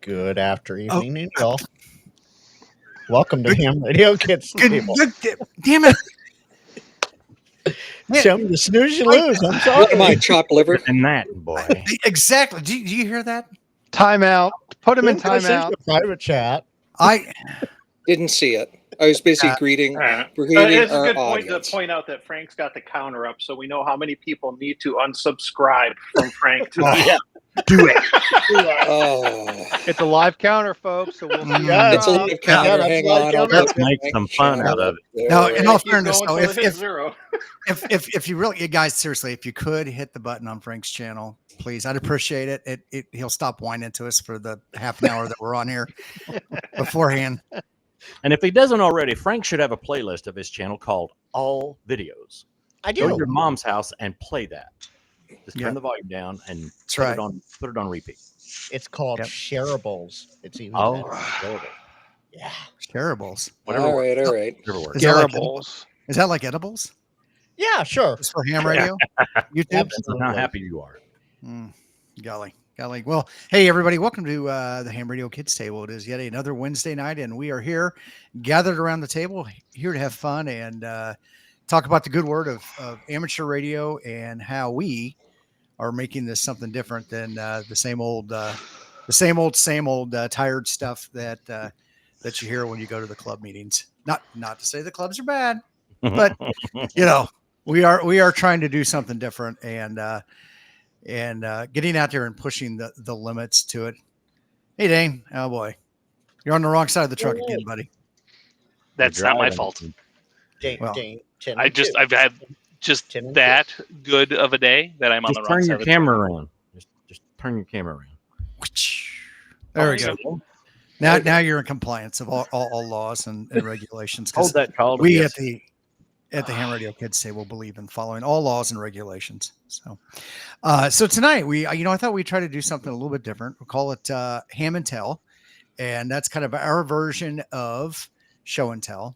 Good after Oh, evening, y'all. Welcome to Ham Radio Kids Table. damn it. Show me the snooze you Mike, lose. I'm What am I, sorry. chopped liver? And that boy. Exactly. Do you hear that? Timeout. Put him in Tim goes into timeout. private chat. I Didn't see it. I was busy greeting It's a our good point to audience. point out that Frank's got the counter up, so we know how many people need to unsubscribe from Frank tonight. Yeah. do it. Oh, It's a live counter, folks. So we'll see. Yeah, it's a Rob. live counter. that's Hang live on. counter. I'll Let's get make Frank some fun channel out of up it. there. No, in all Keep fairness, going though, till it hits zero. if you really, you guys, seriously, if you could hit the button on Frank's channel, please, I'd appreciate it. He'll stop whining to us for the half an hour that we're on here beforehand. And if he doesn't already, Frank should have a playlist of his channel called All Videos. I Go to do. your mom's house and play that. Just Yeah. turn the volume down and That's put right. it on repeat. It's called Yep. shareables. It's even Oh. better. Shareables. Yeah. Terribles. Whatever All works. right, all right. Whatever works. Is that like Garables. Is that like edibles? Yeah, sure. Just for ham radio? YouTube? Depends on how happy you are. Golly. Well, hey, everybody. Welcome to the Ham Radio Kids Table. It is yet another Wednesday night, and we are here gathered around the table, here to have fun and talk about the good word of amateur radio and how we are making this something different than the same old tired stuff that you hear when you go to the club meetings. Not to say the clubs are bad, but we are trying to do something different and getting out there and pushing the limits to it. Hey, Dane. Oh boy, you're on the wrong side of the truck again, buddy. That's You're not my driving. fault. Well, I've had just 10 and that good of a day that I'm on Just the wrong turn side your of the truck. camera around. Just turn your camera around. there we Oh, go. Now you're in compliance of all laws and regulations. 'Cause Hold that call. we Yes. at the Ham Radio Kids Table believe in following all laws and regulations. So tonight I thought we'd try to do something a little bit different. We'll call it Ham and Tell, and that's kind of our version of Show and Tell.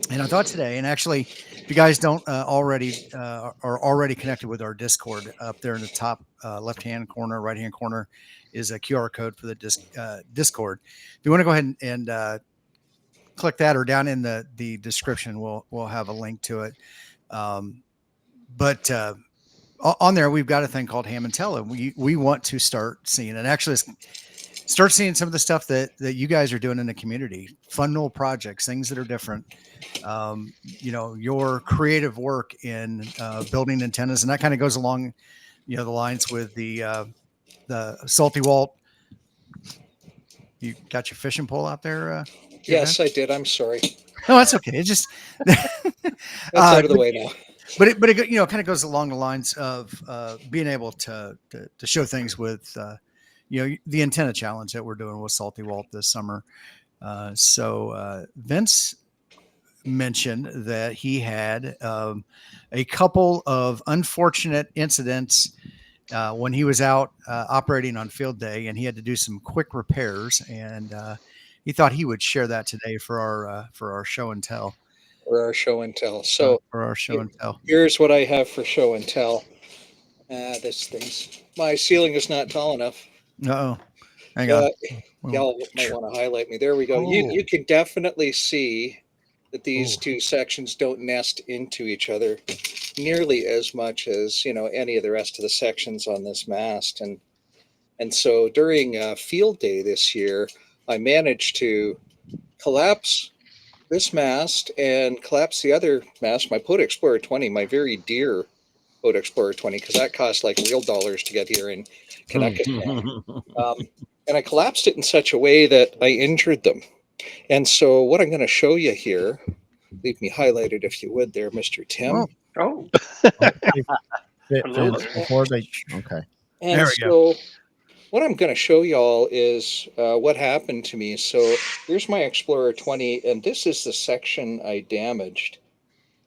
And I thought today, and actually, if you guys don't already are already connected with our Discord, up there in the top left-hand corner, right-hand corner is a QR code for the Discord. If you want to go ahead and click that, or down in the description, we'll have a link to it. But on there, we've got a thing called Ham and Tell, and we want to start seeing some of the stuff that you guys are doing in the community, fun little projects, things that are different. Your creative work in building antennas, and that kind of goes along, the lines with the Salty Walt. You got your fishing pole out there? Yes, I did. I'm sorry. No, that's okay. It just That's out of the way now. But it kind of goes along the lines of being able to show things with the antenna challenge that we're doing with Salty Walt this summer. So Vince mentioned that he had a couple of unfortunate incidents when he was out operating on field day, and he had to do some quick repairs, and he thought he would share that today for our show and tell. For our show and tell. So for our show and tell. Here's what I have for show and tell. My ceiling is not tall enough. Uh-oh. Hang on. Y'all might want to highlight me. There we go. Oh. You can definitely see that these two sections don't nest into each other nearly as much as any of the rest of the sections on this mast. And so during field day this year, I managed to collapse this mast and collapse the other mast, my Pod Explorer 20, my very dear Pod Explorer 20, because that cost like real dollars to get here in Connecticut. And I collapsed it in such a way that I injured them. And so what I'm going to show you here, leave me highlighted if you would there, Mr. Tim. Oh, Okay. And There we so what I'm going to show y'all is what happened to me. So here's my Explorer 20, and this is the section I damaged.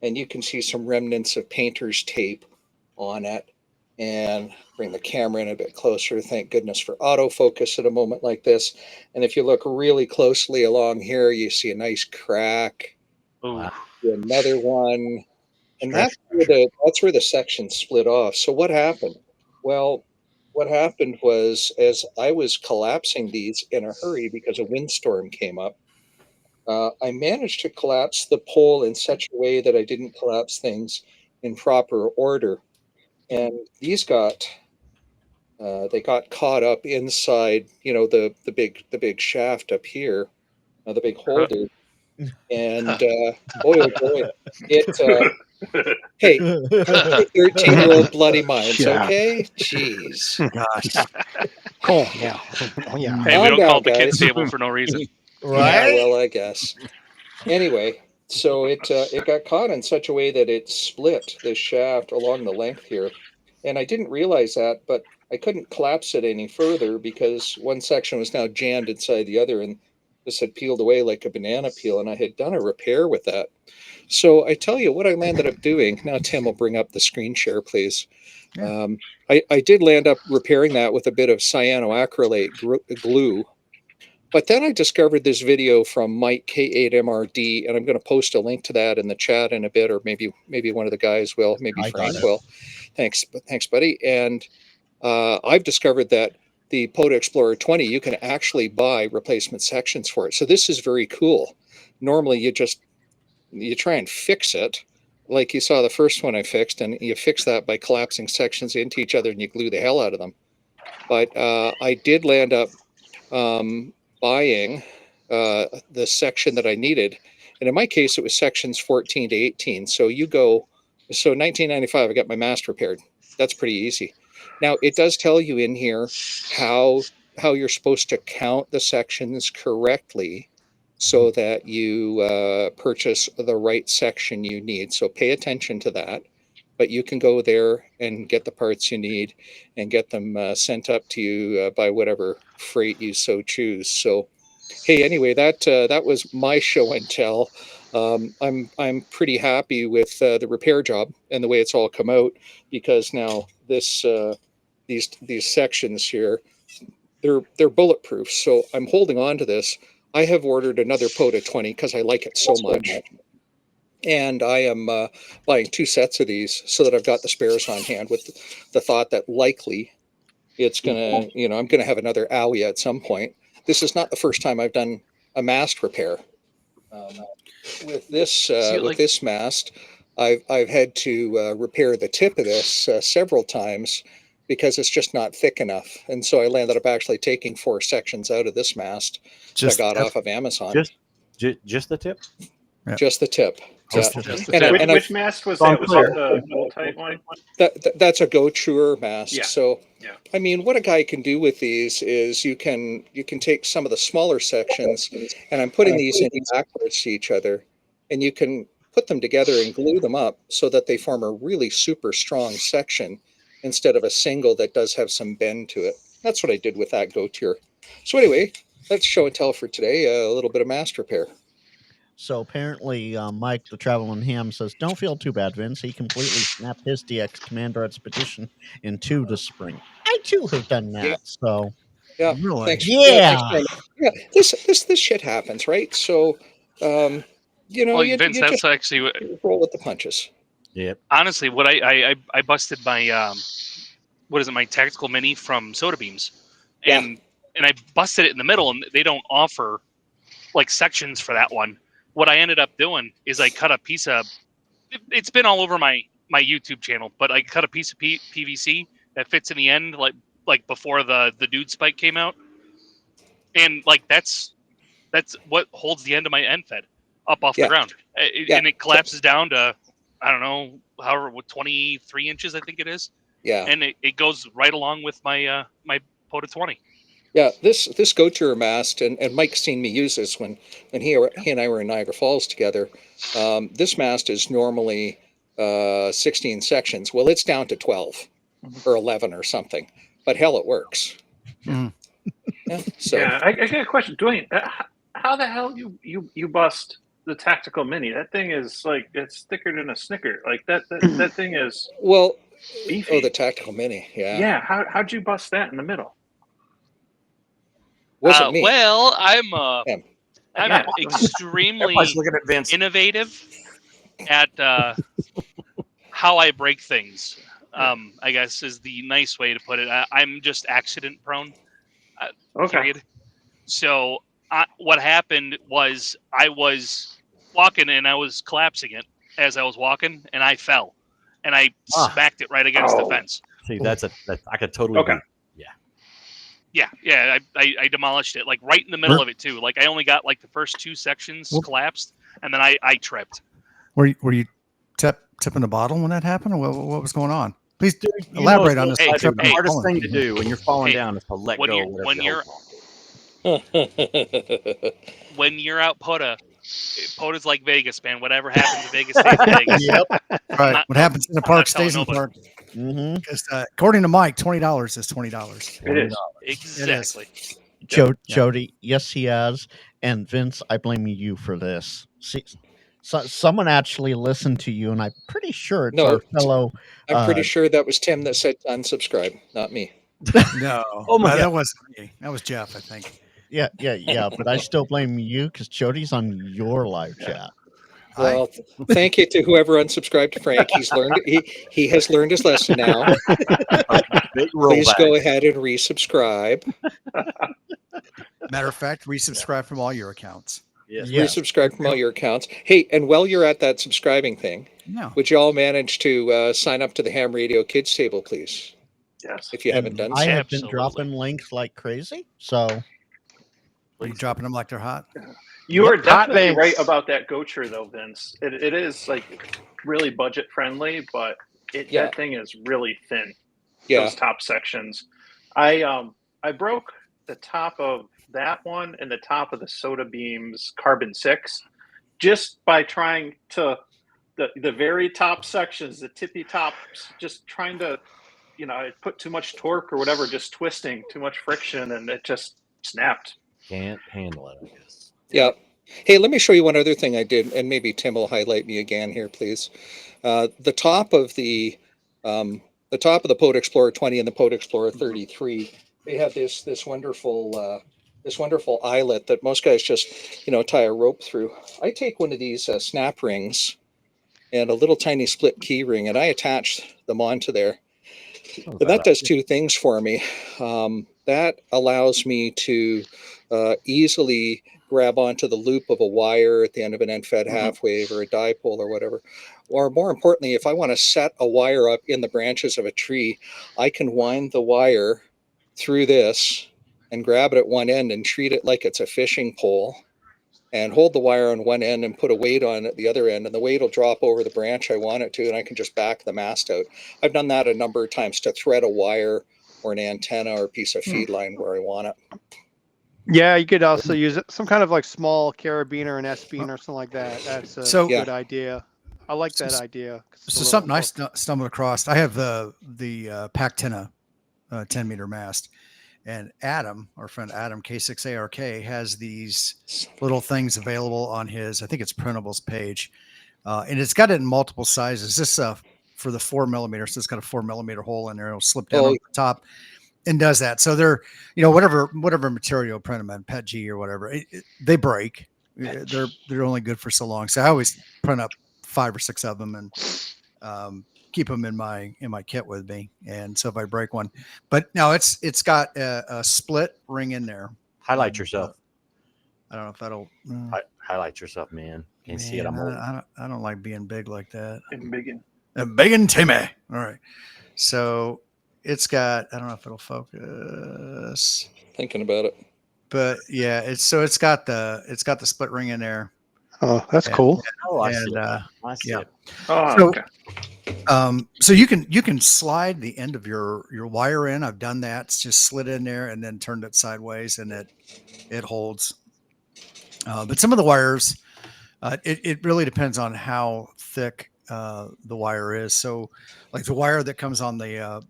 And you can see some remnants of painter's tape on it. And bring the camera in a bit closer. Thank goodness for autofocus at a moment like this. And if you look really closely along here, you see a nice crack. Ooh. Another one. And that's where the section split off. So what happened? Well, what happened was, as I was collapsing these in a hurry because a windstorm came up, I managed to collapse the pole in such a way that I didn't collapse things in proper order, and these they got caught up inside, the big shaft up here, the big holder, and boy, oh boy, it. Hey, 13-year-old bloody minds, Yeah. okay? Jeez. Gosh. Oh, yeah. Oh, yeah. Hey, we Calm don't call down, it the kids' guys. table for no reason. Yeah, Right? well, I guess. Anyway, so it got caught in such a way that it split this shaft along the length here, and I didn't realize that, but I couldn't collapse it any further because one section was now jammed inside the other, and this had peeled away like a banana peel, and I had done a repair with that. So I tell you what I landed up doing. Now, Tim will bring up the screen share, please. Yeah. I did land up repairing that with a bit of cyanoacrylate glue. But then I discovered this video from Mike K8MRD, and I'm going to post a link to that in the chat in a bit, or maybe one of the guys will, maybe I got Frank it. will. Thanks, buddy. And I've discovered that the POTA Explorer 20, you can actually buy replacement sections for it. So this is very cool. Normally, you try and fix it, like you saw the first one I fixed, and you fix that by collapsing sections into each other, and you glue the hell out of them. But I did land up buying the section that I needed. And in my case, it was sections 14 to 18. So 1995, I got my mast repaired. That's pretty easy. Now, it does tell you in here how you're supposed to count the sections correctly so that you purchase the right section you need. So pay attention to that. But you can go there and get the parts you need and get them sent up to you by whatever freight you so choose. So, hey, anyway, that was my show and tell. I'm pretty happy with the repair job and the way it's all come out, because now these sections here, they're bulletproof. So I'm holding on to this. I have ordered another POTA 20 because I like it so much. And I am buying 2 sets of these so that I've got the spares on hand, with the thought that likely it's going to, I'm going to have another owie at some point. This is not the first time I've done a mast repair. With this mast, I've had to repair the tip of this several times because it's just not thick enough. And so I landed up actually taking 4 sections out of this mast that I got off of Amazon. Just the tip? Yeah. Just the tip. Just the tip. Which mast was that? Was that the gold type one? That's a Go Truer mast. Yeah. So, Yeah. I mean, what a guy can do with these is you can take some of the smaller sections, and I'm putting these in backwards to each other, and you can put them together and glue them up so that they form a really super strong section instead of a single that does have some bend to it. That's what I did with that Go Truer. So anyway, that's show and tell for today. A little bit of mast repair. So apparently, Mike, the traveling ham, says, "Don't feel too bad, Vince. He completely snapped his DX Commander Expedition in 2 this spring. I too have done that." Yeah. So Yeah. Really? Thanks. Yeah. Thanks, yeah. This shit happens, right? So, Well, you Vince, that's just actually roll with the punches. Yep. honestly what I busted my what is it, my tactical mini from Soda Beams, and I busted it in the middle, and they don't offer like sections for that one. What I ended up doing is I cut a piece of, it's been all over my YouTube channel, but I cut a piece of PVC that fits in the end, like before the dude spike came out, and like that's what holds the end of my end fed up off the ground, and it collapses down to, I don't know, however, 23 inches I think it is. Yeah. And it goes right along with my my POTA 20. Yeah, this Go Tour mast, and Mike's seen me use this when he and I were in Niagara Falls together. This mast is normally 16 sections. Well, it's down to 12 or 11 or something, but hell, it works. Mm. Yeah. So Yeah, I got a question, Dwayne. How the hell you bust the tactical mini? That thing is like, it's thicker than a Snicker. Like that thing is beefy. Oh, the tactical mini. Yeah. Yeah. How'd you bust that in the middle? Wasn't me. Well, I'm Yeah. extremely Everybody's looking at Vince. innovative at how I break things. I guess is the nice way to put it. I'm just accident prone. Okay. Period. So what happened was I was walking and I was collapsing it as I was walking, and I fell, and I smacked it right against the Oh. fence. See, that I could totally Okay. do. Yeah. I demolished it like right in the middle of it too. Like I only got like the first 2 sections collapsed, and then I tripped. Were you tipping the bottle when that happened, or what was going on? Please You elaborate know, on this. Hey, the hey, hardest thing to do when you're falling Hey, down is to let when go you're- of whatever when you're you're- holding on. When you're out Poda's like Vegas, man. Whatever happens in Vegas stays in Vegas. Yep. Right. What happens in the park not telling stays in the nobody. park. Mm-hmm. Because according to Mike, $20 is $20. It is. Exactly. Jody, yes, he has. And Vince, I blame you for this. See, someone actually listened to you, and I'm pretty sure it's No, our fellow. I'm pretty sure that was Tim that said unsubscribe, not me. No, Oh my that wasn't me. That was Jeff, I think. Yeah. But I still blame you because Jody's on your live chat. Well, thank you to whoever unsubscribed to Frank. He's learned he has learned his lesson now. Big Please rollback. go ahead and resubscribe. Matter of fact, resubscribe from all your accounts. Yes. Yes. Resubscribe from all your accounts. Hey, and while you're at that subscribing thing, Yeah. would you all manage to sign up to the Ham Radio Kids table, please? Yes. If you haven't done I so. have been Absolutely. dropping links like crazy. So Are you dropping them like they're hot? You are Yep, hot definitely links. right about that Gocher though, Vince. It is like really budget friendly, but that thing is really thin. Yeah. Those top sections. I broke the top of that one and the top of the Soda Beams Carbon 6 just by trying to the very top sections, the tippy tops, just trying to, I put too much torque or whatever, just twisting, too much friction, and it just snapped. Can't handle it, I guess. Yeah. Hey, let me show you one other thing I did, and maybe Tim will highlight me again here, please. The top of the Pod Explorer 20 and the Pod Explorer 33, they have this wonderful eyelet that most guys just tie a rope through. I take one of these snap rings and a little tiny split key ring, and I attach them onto there. But that does 2 things for me. That allows me to easily grab onto the loop of a wire at the end of an end fed half wave or a dipole or whatever. Or more importantly, if I want to set a wire up in the branches of a tree, I can wind the wire through this and grab it at one end and treat it like it's a fishing pole and hold the wire on one end and put a weight on at the other end, and the weight will drop over the branch I want it to, and I can just back the mast out. I've done that a number of times to thread a wire or an antenna or a piece of feed line where I want it. Yeah, you could also use some kind of like small carabiner or an S-beam or something like that. That's a good idea. I like that idea. So something I stumbled across. I have the Pactina 10-meter mast, and Adam, our friend Adam K6ARK, has these little things available on his, I think it's printables page, and it's got it in multiple sizes. This for the 4 millimeter, so it's got a 4 millimeter hole in there. It'll slip down over the top and does that. So they're, whatever material print them in, PETG or whatever, they break. They're only good for so long. So I always print up 5 or 6 of them and keep them in my kit with me. And so if I break one, but no, it's got a split ring in there. Highlight yourself. I don't know if that'll highlight yourself, man. Can't see it. I don't like being big like that. Big and Timmy. All right. So it's got, I don't know if it'll focus. Thinking about it. But yeah, it's got the split ring in there. Oh, that's cool. I see it. Oh, okay. So you can slide the end of your wire in. I've done that. It's just slid in there and then turned it sideways, and it holds. But some of the wires, it really depends on how thick the wire is. So like the wire that comes on the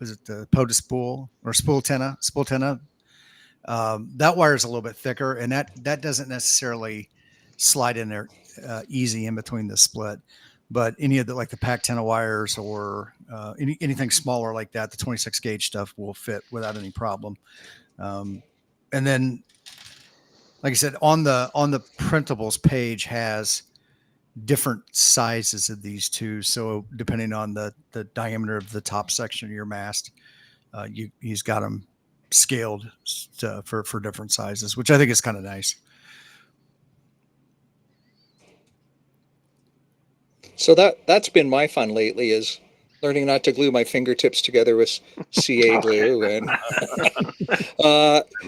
is it the POTA spool or spool tenna? That wire is a little bit thicker, and that doesn't necessarily slide in there easy in between the split. But any of the like the Pac-10 wires or anything smaller like that, the 26 gauge stuff will fit without any problem. And then, like I said, on the printables page has different sizes of these two. So depending on the diameter of the top section of your mast, he's got them scaled for different sizes, which I think is kind of nice. So that's been my fun lately, is learning not to glue my fingertips together with CA glue. And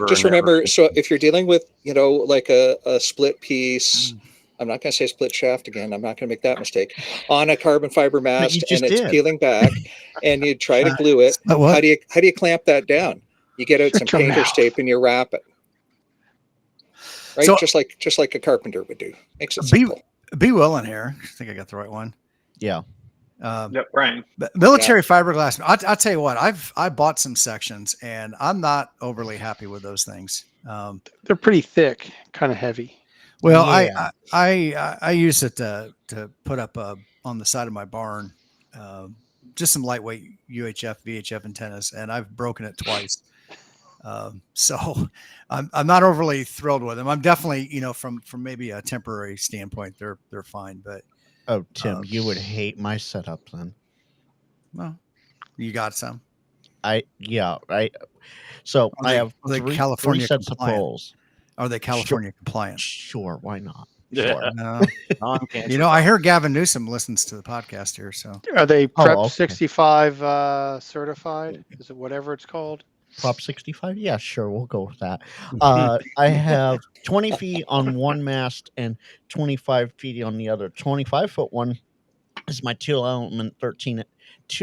just remember, so if you're dealing with, like a split piece, I'm not going to say split shaft again, I'm not going to make that mistake, on a carbon fiber mast, and it's peeling back, and you try to glue it, how do you clamp that down? You get out some painter's tape and you wrap it. Right? So, just like a carpenter would do. Makes it simple. Be willing here. I think I got the right one. Yeah. Yep, Brian. Military fiberglass. I'll tell you what, I bought some sections and I'm not overly happy with those things. They're pretty thick, kind of heavy. Well, yeah. I use it to put up on the side of my barn, just some lightweight UHF, VHF antennas, and I've broken it twice. So I'm not overly thrilled with them. I'm definitely, from maybe a temporary standpoint, they're fine. But Tim, you would hate my setup then. Well, you got some. So I have California three sets of poles. Are they California compliant? Sure, why not? Yeah. Sure. No. I hear Gavin Newsom listens to the podcast here. So are they Prep 65 certified? Is it whatever it's called? Prop 65? Yeah, sure. We'll go with that. I have 20 feet on one mast and 25 feet on the other. 25-foot one is my 2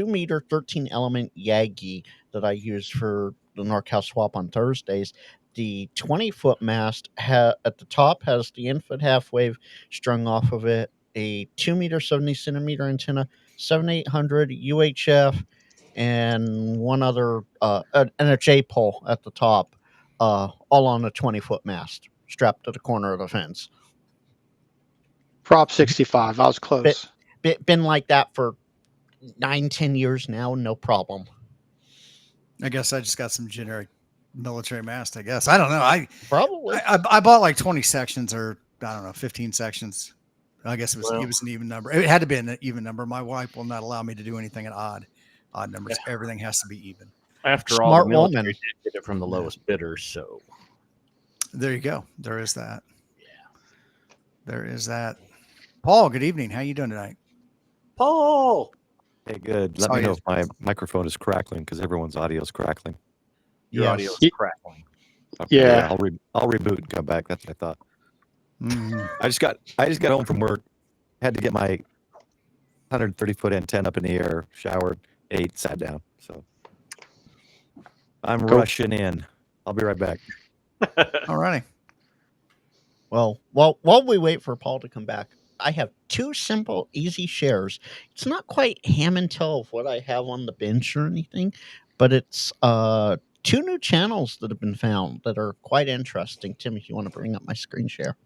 meter 13 element Yagi that I use for the NorCal swap on Thursdays. The 20-foot mast at the top has the infrared half wave strung off of it, a 2 meter 70 centimeter antenna, 7800 UHF, and one other and a J pole at the top, all on a 20-foot mast strapped to the corner of the fence. Prop 65. I was close. Been like that for 9-10 years now, no problem. I guess I just got some generic military mast. I guess I don't know. I bought like 20 sections, or I don't know, 15 sections. I guess it was an even number. It had to be an even number. My wife will not allow me to do anything at odd numbers. Yeah. Everything has to be even. After all, the military did get it from the lowest bidder, so there you go. There is that. Yeah, there is that. Paul, good evening. How you doing tonight? Paul. Hey, good. Let me know if my microphone is crackling, because everyone's audio is crackling. Your audio is crackling. Okay, yeah. I'll reboot and come back. That's what I thought. Mm-hmm. I just got home from work. Had to get my 130-foot antenna up in the air. Showered, ate, sat down. So I'm rushing in. I'll be right back. All righty. Well, while we wait for Paul to come back, I have two simple, easy shares. It's not quite ham and tail of what I have on the bench or anything, but it's two new channels that have been found that are quite interesting. Tim, if you want to bring up my screen share.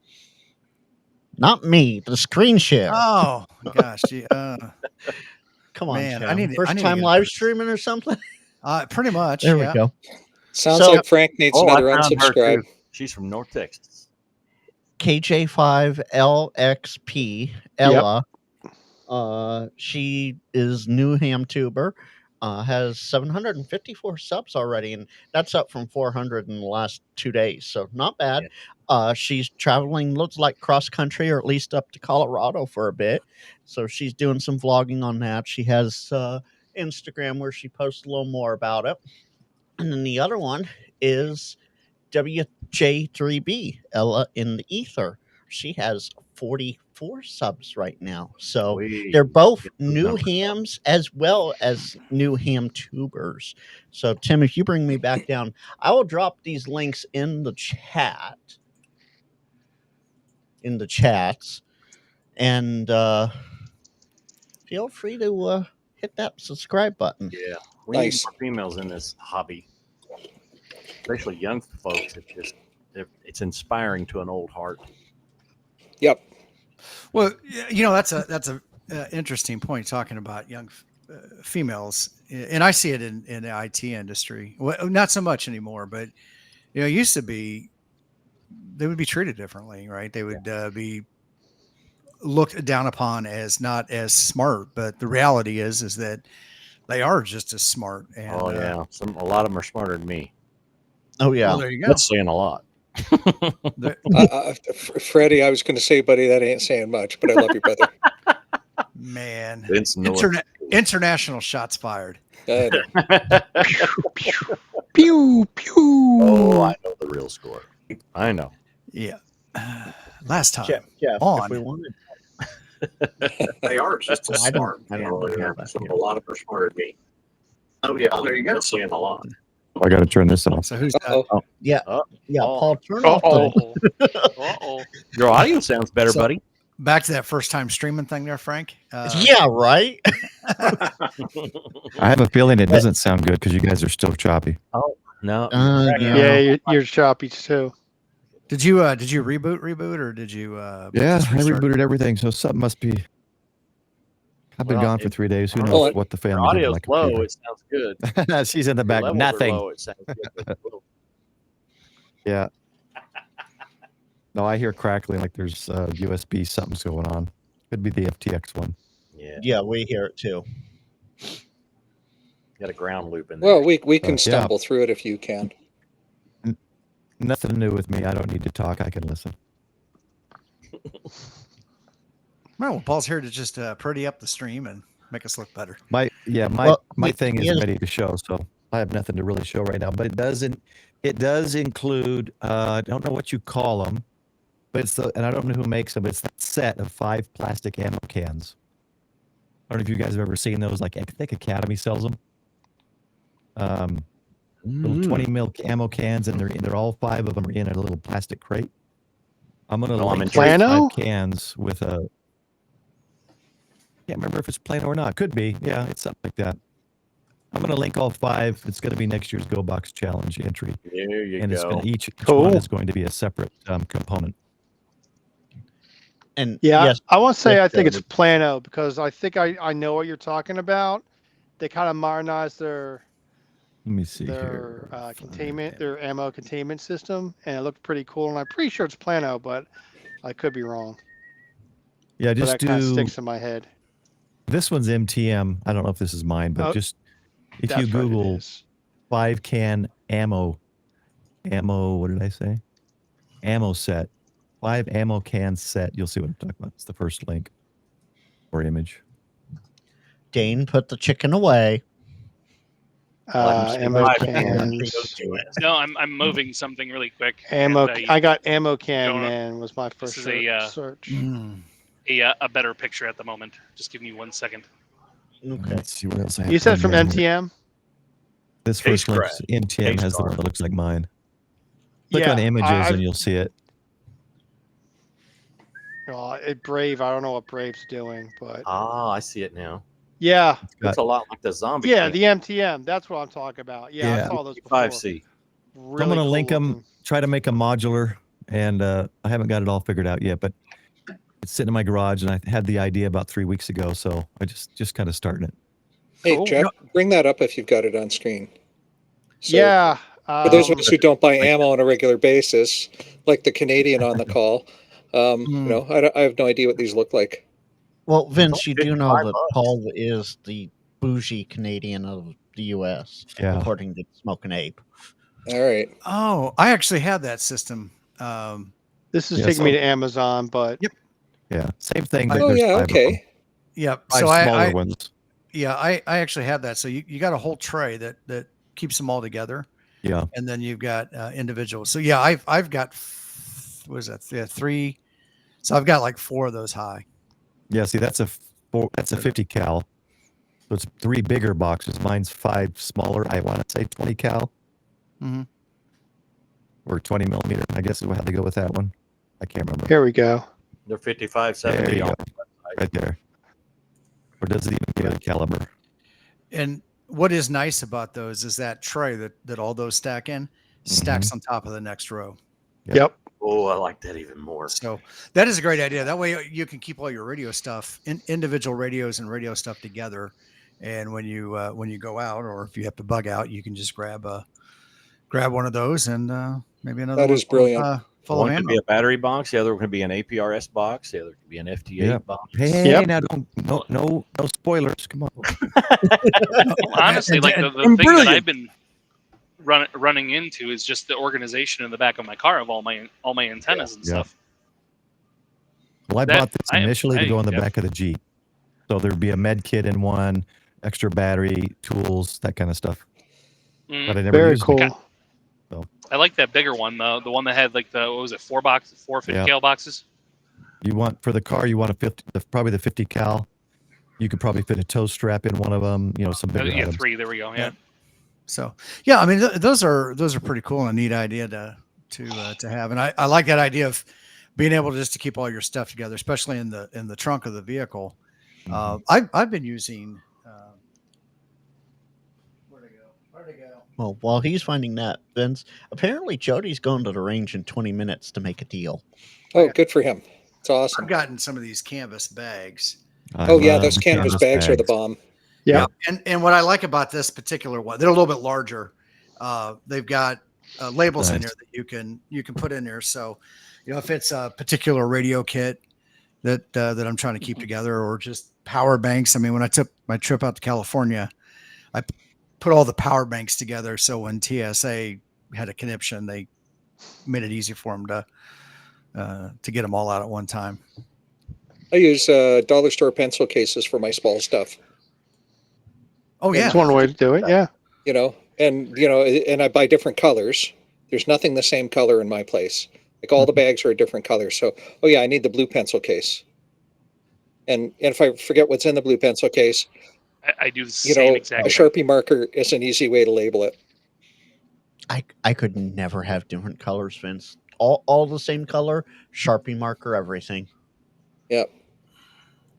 Not me, the screen share. Oh, gosh. Come on, man. Tim. First time live streaming or something? Pretty much. There we go. Sounds like Frank needs another unsubscribe. She's from North Texas. KJ5LXP, Ella. Yep. She is new ham tuber. Has 754 subs already, and that's up from 400 in the last 2 days, so not bad. Yeah. She's traveling, looks like cross country, or at least up to Colorado for a bit, so she's doing some vlogging on that. She has Instagram where she posts a little more about it, and then the other one is WJ3B, Ella in the Ether. She has 44 subs right now. So they're both new hams as well as new ham tubers. So Tim, if you bring me back down, I will drop these links in the chat. In the chats. And feel free to hit that subscribe button. Yeah. We need more females in this hobby. Especially young folks. It's inspiring to an old heart. Yep. Well, that's a interesting point, talking about young females, and I see it in the IT industry. Well, not so much anymore, but it used to be they would be treated differently, right? They would be looked down upon as not as smart, but the reality is that they are just as smart. And, oh yeah, a lot of them are smarter than me. Oh yeah, well, there you go. That's saying a lot. Freddie, I was going to say, buddy, that ain't saying much, but I love you, brother. Man, Vince knows. international shots fired. I know. Pew pew. Oh, I know the real score. I know. Yeah. Last time Jeff, on. if we wanted, They are just as I don't- smart. I don't have that A lot of them are smarter than me. Oh yeah, there you go. That's saying a lot. I got to turn this off. So who's Uh-oh. yeah, Oh, Paul, turn off the. Your audio sounds better, So- buddy. back to that first time streaming thing there, Frank? Yeah, right. I have a feeling it doesn't sound good because you guys are still choppy. No. Yeah, you're choppy too. Did you reboot or did you Yeah, just I restart? rebooted everything, so something must be. I've been Well, gone for 3 days. Who Oh, knows what the Your family did to audio's my low. computer. It sounds good. She's in the Your back. levels are Nothing. low, it sounds good, but it's low. Yeah. No, I hear crackling like there's USB something's going on. Could be the FTX one. Yeah. Yeah, we hear it too. Got a ground loop in there. Well, we can Yeah. stumble through it if you can. Nothing new with me. I don't need to talk. I can listen. Well, Paul's here to just pretty up the stream and make us look better. My Well, thing he is is- ready to show, so I have nothing to really show right now. But it does include I don't know what you call them, but and I don't know who makes them. But it's that set of 5 plastic ammo cans. I don't know if you guys have ever seen those. Like I think Academy sells them. Little 20 mil ammo cans, and they're all 5 of them are in a little plastic crate. I'm gonna Oh, I'm link intrigued. 5 Plano? cans with a. Can't remember if it's Plano or not. Could be. Yeah, it's something like that. I'm gonna link all 5. It's gonna be next year's Go Box Challenge entry, There you and it's go. gonna each Cool. one is going to be a separate component. And Yeah, yes, I want to say yes, I think it's David. Plano because I think I know what you're talking about. They kind of modernized their Let me see here. containment, their ammo containment system, and it looked pretty cool. And I'm pretty sure it's Plano, but I could be wrong. Yeah, But just that kind of do. sticks in my head. This one's MTM. I don't know if this is mine, but Oh, just if That's you what it Google is. 5 can ammo, what did I say? Ammo set. 5 ammo can set. You'll see what I'm talking about. It's the first link or image. Dane put the chicken away. Ammo Five cans. No, I'm moving something really quick. Ammo. and, I got ammo can don't know. man was my first is a, search. a better picture at the moment. Just give me 1 second. Okay. Let's see what else I have. You said for from you. MTM? This Case first link, crack. MTM Case has the one card. that looks like mine. Click Yeah, on images I- and you'll see it. Brave. I don't know what Brave's doing, but Ah, I see it now. yeah, It's a lot like the zombie. yeah, camp. the MTM. That's what I'm talking about. Yeah, Yeah. I saw those before. 5C. Really I'm going to cool link them, looking. try to make them modular, and I haven't got it all figured out yet, but it's sitting in my garage, and I had the idea about 3 weeks ago, so I just kind of starting it. Hey, Cool. Jeff, bring that up if you've got it on screen. So, Yeah. For those of us who don't buy ammo on a regular basis, like the Canadian on the call, I have no idea what these look like. Well, Vince, you do know $55. that Paul is the bougie Canadian of the U.S. Yeah. according to Smoke and Ape. All right. Oh, I actually had that system. This is Yeah, taking me so- to Amazon, but Yeah, same thing. But Oh, there's yeah, 5 of them. okay. Yep. 5 So smaller I ones. actually had that. So you got a whole tray that keeps them all together, Yeah. and then you've got individual. So yeah, I've got what is that? Yeah, 3. So I've got like 4 of those high. Yeah, see, that's a 50 cal. So it's 3 bigger boxes. Mine's 5 smaller. I want to say 20 cal Mhm. or 20 millimeter. I guess is how they go with that one. I can't remember. here we go. They're 55, There 70 you on go. the website. Right there. Or does it even give it a caliber? And what is nice about those is that tray that all those stack in stacks on top of the next row. Yeah. Yep. Oh, I like that even more. So that is a great idea. That way you can keep all your radio stuff, individual radios and radio stuff together. And when you go out, or if you have to bug out, you can just grab one of those and maybe another. That one is brilliant. full One of could ammo. be a battery box, the other could be an APRS box, the other could be an FT8 Yep. box. Hey, now no spoilers. Come on. Well, honestly, like the thing that I've been running into is just the organization in the back of my car of all my antennas and stuff. Well, I That- bought this initially to go on the back of the Jeep. So there'd be a med kit in one, extra battery, tools, that kind of stuff. Mhm. But I never Very used cool. it. I like that bigger one, the one that had like the what was it, four 50 cal boxes. You want for the car, you want a 50, probably the 50 cal. You could probably fit a toe strap in one of them. You know, some bigger items. 3. There we go. Yeah. So yeah, I mean those are pretty cool and a neat idea to have, and I like that idea of being able just to keep all your stuff together, especially in the trunk of the vehicle. I've been using. Where'd it go? Well, while he's finding that, Vince, apparently Jody's going to the range in 20 minutes to make a deal. Oh, good for him. It's awesome. I've gotten some of these canvas bags. Oh yeah, those canvas bags are the bomb. Yeah. And what I like about this particular one, they're a little bit larger. They've got labels in there that you can put in there. So, you know, if it's a particular radio kit that I'm trying to keep together, or just power banks. I mean, when I took my trip out to California, I put all the power banks together. So when TSA had a conniption, they made it easy for them to get them all out at one time. I use dollar store pencil cases for my small stuff. Oh yeah, that's one way to do it. Yeah. You know, and I buy different colors. There's nothing the same color in my place. Like all the bags are a different color. So, oh yeah, I need the blue pencil case. And if I forget what's in the blue pencil case, I do the same exact a Sharpie marker is an easy way to label it. I could never have different colors, Vince. All the same color, Sharpie marker, everything. Yep.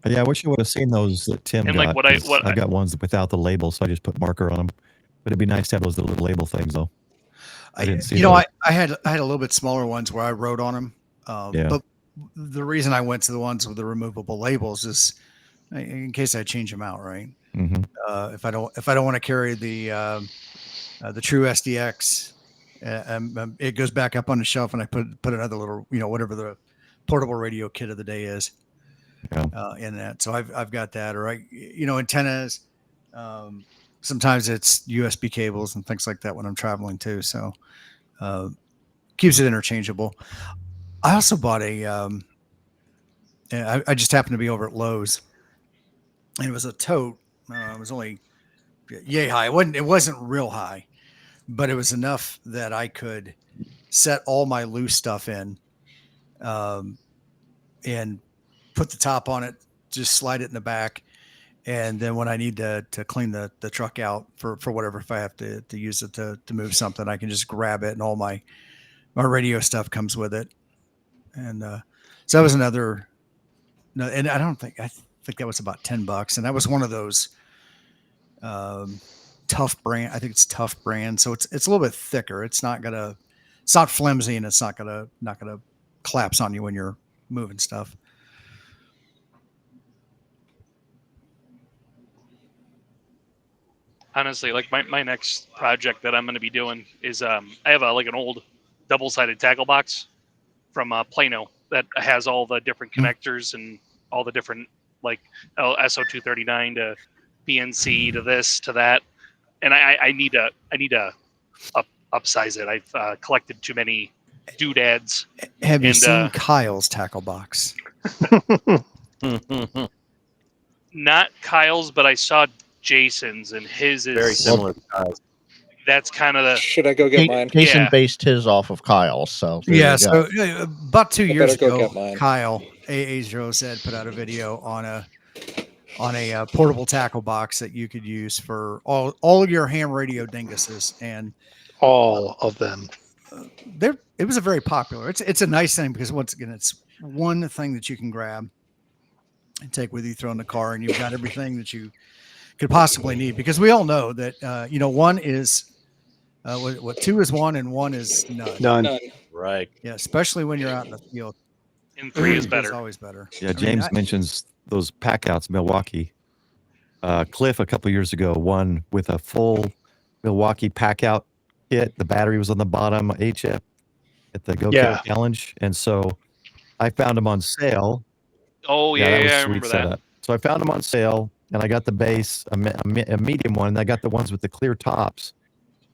Yeah, I wish you would have seen those that Tim And, got. like, I got ones without the label, so I just put marker on them. But it'd be nice to have those little label things, though. I didn't see. I had a little bit smaller ones where I wrote on them. But the reason I went to the ones with the removable labels is in case I change them out, right? Mm-hmm. If I don't want to carry the True SDX, it goes back up on the shelf, and I put another little, whatever the portable radio kit of the day is, in that. So I've got that, or antennas. Sometimes it's USB cables and things like that when I'm traveling too. So keeps it interchangeable. I also bought I just happened to be over at Lowe's, and it was a tote. It was only yay high. It wasn't real high, but it was enough that I could set all my loose stuff in, and put the top on it, just slide it in the back. And then when I need to clean the truck out for whatever, if I have to use it to move something, I can just grab it, and all my radio stuff comes with it. And so that was another. No, and I think that was about $10, and that was one of those Tough brand. I think it's Tough brand, so it's a little bit thicker. It's not flimsy, and it's not gonna collapse on you when you're moving stuff. Honestly, like my next project that I'm going to be doing is I have an old double-sided tackle box from Plano that has all the different connectors and all the different SO239 to BNC to this to that, and I need to upsize it. I've collected too many doodads. Have you seen Kyle's tackle box? Not Kyle's, but I saw Jason's, and his is very similar. That's kind of the. Should I go get mine? Jason based his off of Kyle's, so so about 2 years ago, get Kyle AA0Z put out a video on a portable tackle box that you could use for all your ham radio dinguses, and all of them. It was a very popular. It's a nice thing because once again, it's one thing that you can grab and take with you, throw in the car, and you've got everything that you could possibly need. Because we all know that one is what two is one and one is none. Right. Yeah, especially when you're out in the field. And 3 is better. It's always better. Yeah, James mentions those pack outs, Milwaukee. Cliff a couple years ago won with a full Milwaukee pack out kit. The battery was on the bottom, HF at the Go Yeah. Kid Challenge, and so I found them on sale. Oh that was yeah, I sweet remember that. setup. So I found them on sale, and I got the base, a medium one, and I got the ones with the clear tops.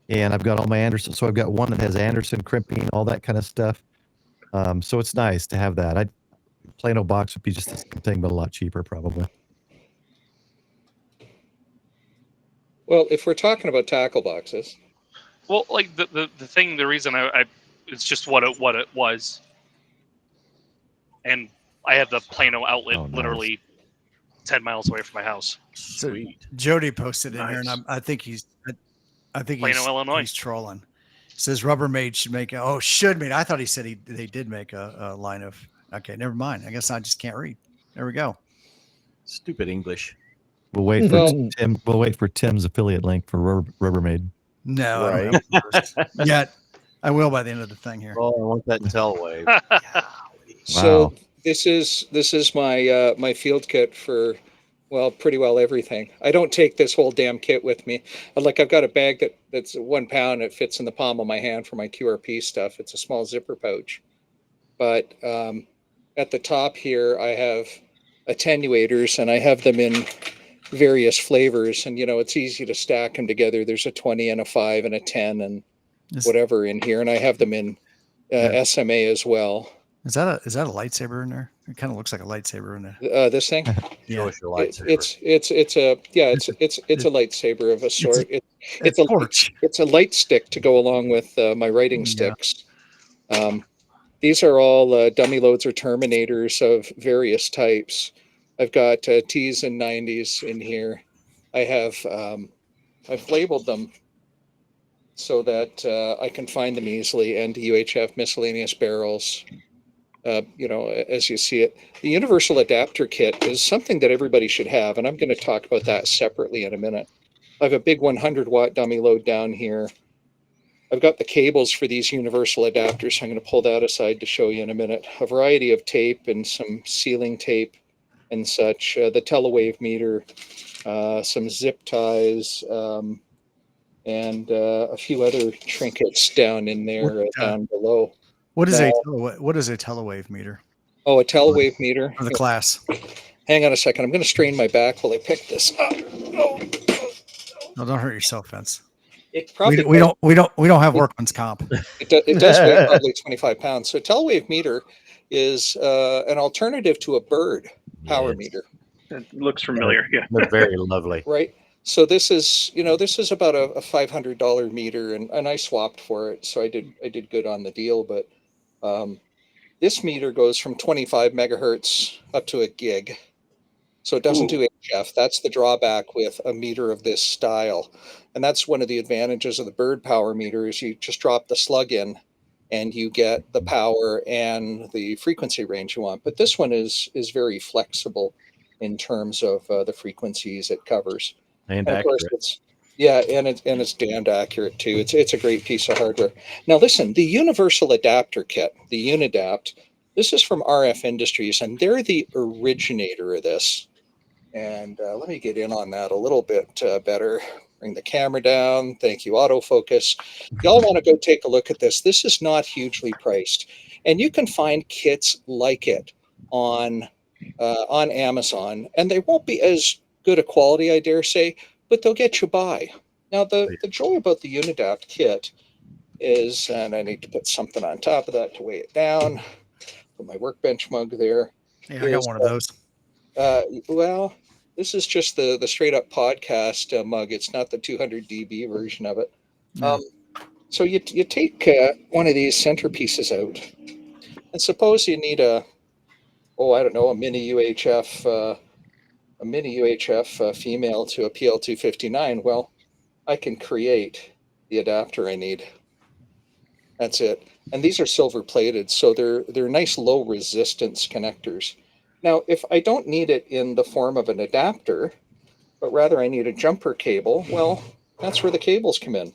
And I've got all my Anderson. So I've got one that has Anderson crimping, all that kind of stuff. So it's nice to have that. Plano box would be just the same thing, but a lot cheaper probably. Well, if we're talking about tackle boxes, Well, like the reason I it's just what it was, and I have the Plano outlet Oh, nice. literally 10 miles away from my house. Sweet. Jody posted in here, and Nice. I think he's Plano, Illinois. he's trolling. Says Rubbermaid should make should make. I thought he said they did make a line of. Okay, never mind. I guess I just can't read. There we go. Stupid English. We'll wait for Well- Tim. We'll wait for Tim's affiliate link for Rubbermaid. No, I don't Right. have those yet. I will by the end of the thing here. Oh, I want that Tellway. so Wow. this is my my field kit for pretty well everything. I don't take this whole damn kit with me. Like I've got a bag that's 1 pound. It fits in the palm of my hand for my QRP stuff. It's a small zipper pouch. But at the top here, I have attenuators, and I have them in various flavors. And it's easy to stack them together. There's a 20 and a 5 and a 10 and whatever in here, and I have them in SMA as well. Is that a lightsaber in there? It kind of looks like a lightsaber in there. This thing. Show us your lightsaber. It's a lightsaber of a sort. It's a torch. It's a light stick to go along with my writing Yeah. sticks. These are all dummy loads or terminators of various types. I've got T's and 90s in here. I have I've labeled them so that I can find them easily. And UHF miscellaneous barrels. As you see it, the universal adapter kit is something that everybody should have, and I'm going to talk about that separately in a minute. I have a big 100-watt dummy load down here. I've got the cables for these universal adapters, so I'm going to pull that aside to show you in a minute. A variety of tape and some sealing tape and such. The telewave meter, some zip ties, and a few other trinkets down in there, down below. What is a telewave meter? Oh, a telewave meter For the class. Hang on a second. I'm going to strain my back while I pick this up. No, don't hurt yourself, Vince. It probably We don't have workman's comp. It does weigh probably 25 pounds. So a telewave meter is an alternative to a bird power meter. It looks familiar. Yeah. They're very lovely. Right. So this is about a $500 meter, and I swapped for it. So I did good on the deal. But this meter goes from 25 megahertz up to a gig. So it doesn't do HF. That's the drawback with a meter of this style. And that's one of the advantages of the bird power meter is you just drop the slug in and you get the power and the frequency range you want. But this one is very flexible in terms of the frequencies it covers. And of course accurate. it's damned accurate too. It's a great piece of hardware. Now listen, the universal adapter kit, the Unidapt, this is from RF Industries, and they're the originator of this. And let me get in on that a little bit better. Bring the camera down. Thank you, autofocus. Y'all want to go take a look at this. This is not hugely priced, and you can find kits like it on Amazon, and they won't be as good a quality, I dare say, but they'll get you by. Now, the joy about the Unidapt kit is, and I need to put something on top of that to weigh it down. Put my workbench mug there. Yeah, I got one of those. Well, this is just the straight up podcast mug. It's not the 200 dB version of it. So you take one of these centerpieces out, and suppose you need a mini UHF, female to a PL259. Well, I can create the adapter I need. That's it. And these are silver plated, so they're nice low resistance connectors. Now, if I don't need it in the form of an adapter, but rather I need a jumper cable, well, that's where the cables come in.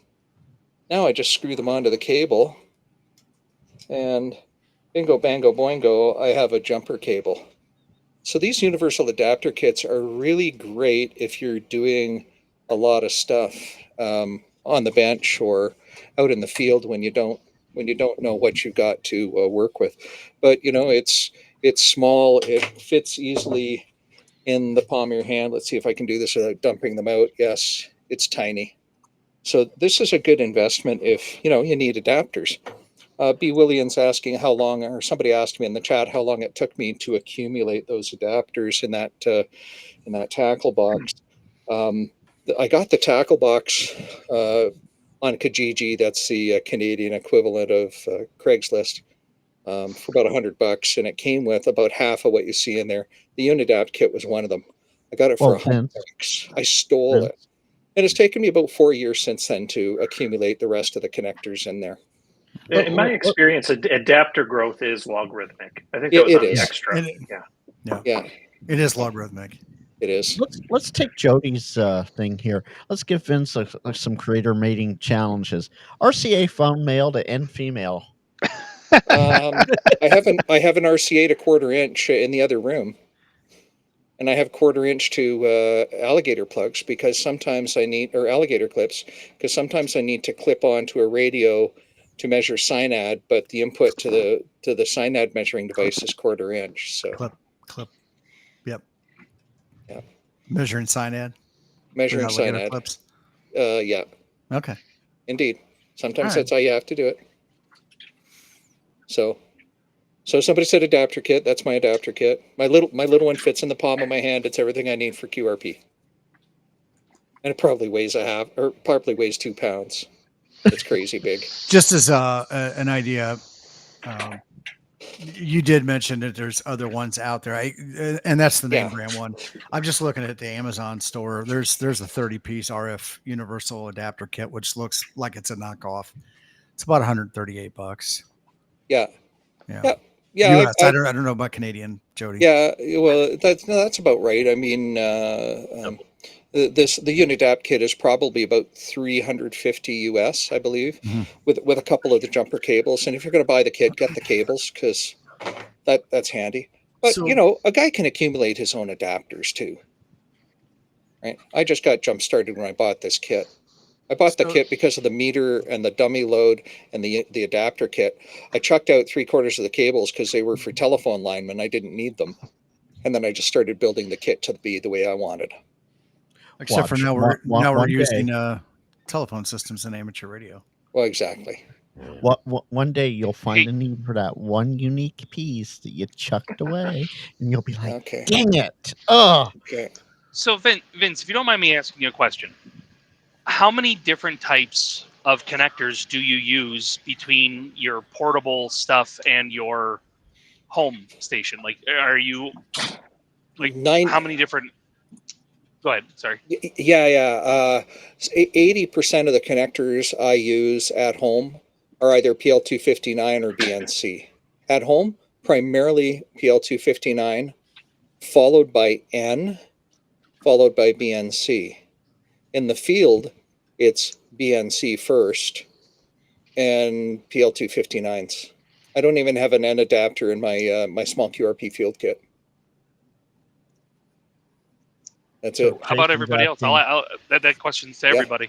Now I just screw them onto the cable, and bingo, bango, boingo, I have a jumper cable. So these universal adapter kits are really great if you're doing a lot of stuff on the bench or out in the field when you don't when you don't know what you got to work with. But it's small. It fits easily in the palm of your hand. Let's see if I can do this without dumping them out. Yes, it's tiny. So this is a good investment if you need adapters. B. Williams asking how long, or somebody asked me in the chat how long it took me to accumulate those adapters in that tackle box. I got the tackle box on Kijiji. That's the Canadian equivalent of Craigslist, for about $100, and it came with about half of what you see in there. The Unidapt kit was one of them. I got it for $100. I stole it, and it's taken me about 4 years since then to accumulate the rest of the connectors in there. In my experience, adapter growth is logarithmic. I think that Yeah, was it on the is. extra. Yeah. It is logarithmic. It is. Let's take Jody's thing here. Let's give Vince some creator mating challenges. RCA phone male to end female. I have an RCA to 1/4 inch in the other room, and I have 1/4 inch to alligator plugs because sometimes I need, or alligator clips, because sometimes I need to clip onto a radio to measure synad, but the input to the synad measuring device is 1/4 inch. So clip. Yep. Yeah. Measuring synad. Measuring synad. Clips. Yeah. Okay. Indeed. Sometimes that's how you have to do it. So somebody said adapter kit. That's my adapter kit. My little one fits in the palm of my hand. It's everything I need for QRP. And it probably weighs probably weighs 2 pounds. It's crazy big. Just as an idea, you did mention that there's other ones out there, and that's the name brand one. I'm just looking at the Amazon store. There's a 30-piece RF universal adapter kit, which looks like it's a knockoff. It's about $138. Yeah. US. I don't know about Canadian, Jody. Yeah, well, that's about right. I mean, the Unidapt kit is probably about $350 US, I believe, with a couple of the jumper cables. And if you're going to buy the kit, get the cables because that's handy. But a guy can accumulate his own adapters too, right? I just got jump started when I bought this kit. I bought the kit because of the meter and the dummy load and the adapter kit. I chucked out 3/4 of the cables because they were for telephone linemen. I didn't need them. And then I just started building the kit to be the way I wanted. Except for now we're using telephone systems in amateur radio. Well, exactly. One day you'll find a need for that one unique piece that you chucked away, and you'll be like, "Dang it!" Oh. Okay. So Vince, if you don't mind me asking you a question, how many different types of connectors do you use between your portable stuff and your home station? Like, are you like 9? How many different? Go ahead. Sorry. Yeah. 80% of the connectors I use at home are either PL259 or BNC. At home, primarily PL259, followed by N, followed by BNC. In the field, it's BNC first and PL259s. I don't even have an N adapter in my small QRP field kit. That's it. How about everybody else? That question's to everybody.